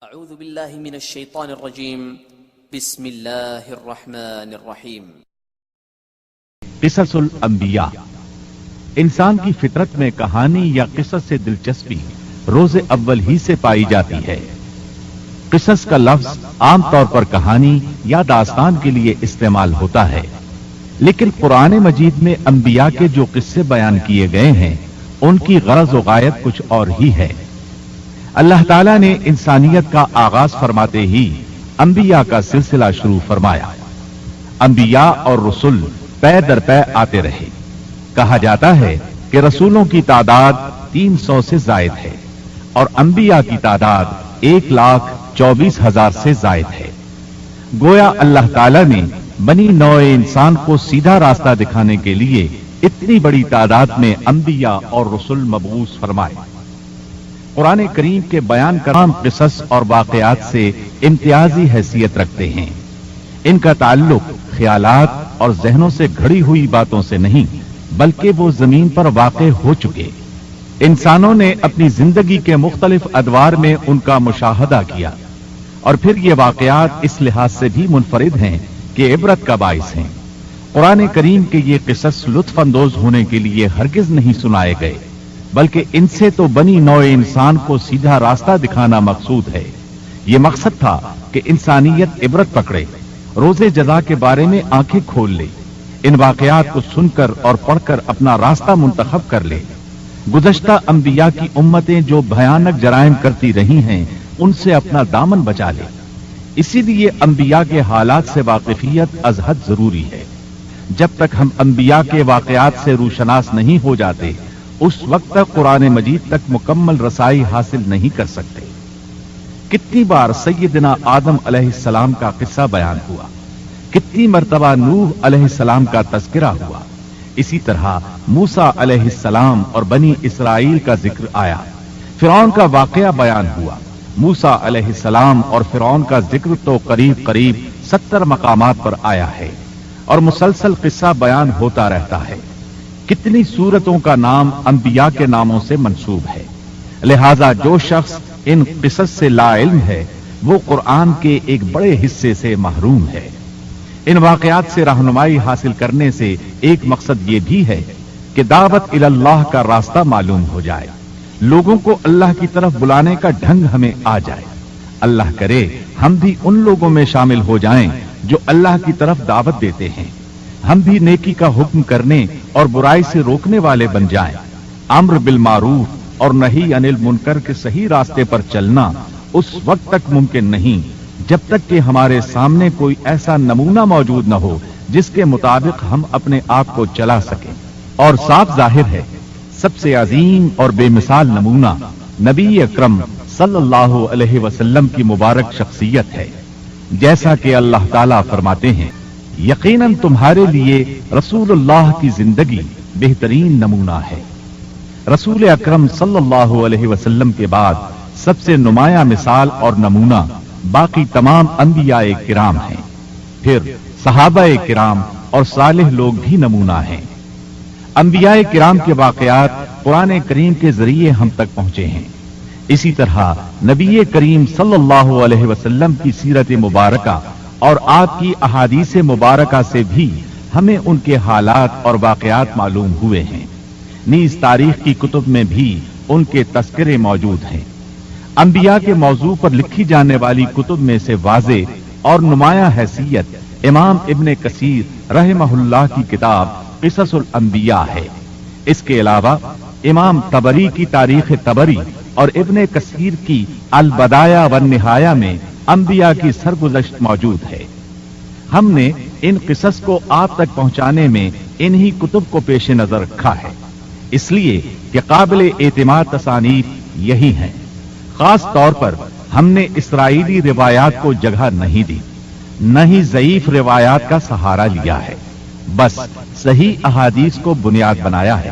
اعوذ باللہ من الشیطان الرجیم بسم اللہ الرحمن الرحیم۔ قصص الانبیاء۔ انسان کی فطرت میں کہانی یا قصص سے دلچسپی روز اول ہی سے پائی جاتی ہے۔ قصص کا لفظ عام طور پر کہانی یا داستان کے لیے استعمال ہوتا ہے، لیکن قرآن مجید میں انبیاء کے جو قصے بیان کیے گئے ہیں ان کی غرض و غایت کچھ اور ہی ہے۔ اللہ تعالیٰ نے انسانیت کا آغاز فرماتے ہی انبیاء کا سلسلہ شروع فرمایا۔ انبیاء اور رسول پے در پے آتے رہے۔ کہا جاتا ہے کہ رسولوں کی تعداد 300 سے زائد ہے اور انبیاء کی تعداد 1,24,000 سے زائد ہے۔ گویا اللہ تعالیٰ نے بنی نوع انسان کو سیدھا راستہ دکھانے کے لیے اتنی بڑی تعداد میں انبیاء اور رسول مبعوث فرمائے۔ قرآن کریم کے بیان کرام قصص اور واقعات سے امتیازی حیثیت رکھتے ہیں۔ ان کا تعلق خیالات اور ذہنوں سے گھڑی ہوئی باتوں سے نہیں، بلکہ وہ زمین پر واقع ہو چکے انسانوں نے اپنی زندگی کے مختلف ادوار میں ان کا مشاہدہ کیا، اور پھر یہ واقعات اس لحاظ سے بھی منفرد ہیں کہ عبرت کا باعث ہیں۔ قرآن کریم کے یہ قصص لطف اندوز ہونے کے لیے ہرگز نہیں سنائے گئے، بلکہ ان سے تو بنی نوع انسان کو سیدھا راستہ دکھانا مقصود ہے۔ یہ مقصد تھا کہ انسانیت عبرت پکڑے، روز جزا کے بارے میں آنکھیں کھول لے، ان واقعات کو سن کر اور پڑھ کر اپنا راستہ منتخب کر لے۔ گزشتہ انبیاء کی امتیں جو بھیانک جرائم کرتی رہی ہیں ان سے اپنا دامن بچا لے۔ اسی لیے انبیاء کے حالات سے واقفیت از حد ضروری ہے۔ جب تک ہم انبیاء کے واقعات سے روشناس نہیں ہو جاتے اس وقت تک قرآن مجید تک مکمل رسائی حاصل نہیں کر سکتے۔ کتنی بار سیدنا آدم علیہ السلام کا قصہ بیان ہوا، کتنی مرتبہ نوح علیہ السلام کا تذکرہ ہوا، اسی طرح موسیٰ علیہ السلام اور بنی اسرائیل کا ذکر آیا، فرعون کا واقعہ بیان ہوا۔ موسیٰ علیہ السلام اور فرعون کا ذکر تو قریب 70 مقامات پر آیا ہے اور مسلسل قصہ بیان ہوتا رہتا ہے۔ کتنی سورتوں کا نام انبیاء کے ناموں سے منسوب ہے۔ لہذا جو شخص ان قصص سے لا علم ہے وہ قرآن کے ایک بڑے حصے سے محروم ہے۔ ان واقعات سے رہنمائی حاصل کرنے سے ایک مقصد یہ بھی ہے کہ دعوت الی اللہ کا راستہ معلوم ہو جائے، لوگوں کو اللہ کی طرف بلانے کا ڈھنگ ہمیں آ جائے۔ اللہ کرے ہم بھی ان لوگوں میں شامل ہو جائیں جو اللہ کی طرف دعوت دیتے ہیں، ہم بھی نیکی کا حکم کرنے اور برائی سے روکنے والے بن جائیں۔ امر بالمعروف اور نہی عن المنکر کے صحیح راستے پر چلنا اس وقت تک ممکن نہیں جب تک کہ ہمارے سامنے کوئی ایسا نمونہ موجود نہ ہو جس کے مطابق ہم اپنے آپ کو چلا سکیں۔ اور صاف ظاہر ہے سب سے عظیم اور بے مثال نمونہ نبی اکرم صلی اللہ علیہ وسلم کی مبارک شخصیت ہے۔ جیسا کہ اللہ تعالیٰ فرماتے ہیں، یقیناً تمہارے لیے رسول اللہ کی زندگی بہترین نمونہ ہے۔ رسول اکرم صلی اللہ علیہ وسلم کے بعد سب سے نمایاں مثال اور نمونہ باقی تمام انبیاء کرام ہیں، پھر صحابہ کرام اور صالح لوگ بھی نمونہ ہیں۔ انبیاء کرام کے واقعات قرآن کریم کے ذریعے ہم تک پہنچے ہیں۔ اسی طرح نبی کریم صلی اللہ علیہ وسلم کی سیرت مبارکہ اور آپ کی احادیث مبارکہ سے بھی ہمیں ان کے حالات اور واقعات معلوم ہوئے ہیں۔ نیز تاریخ کی کتب میں بھی ان کے تذکرے موجود ہیں۔ انبیاء کے موضوع پر لکھی جانے والی کتب میں سے واضح اور نمایاں حیثیت امام ابن کثیر رحمہ اللہ کی کتاب قصص الانبیاء ہے۔ اس کے علاوہ امام طبری کی تاریخ طبری اور ابن کثیر کی البدایہ والنہایہ میں انبیاء کی سرگزشت موجود ہے۔ ہم نے ان قصص کو آپ تک پہنچانے میں انہی کتب کو پیش نظر رکھا ہے، اس لیے کہ قابل اعتماد تصانیف یہی ہیں۔ خاص طور پر ہم نے اسرائیلی روایات کو جگہ نہیں دی، نہ ہی ضعیف روایات کا سہارا لیا ہے، بس صحیح احادیث کو بنیاد بنایا ہے۔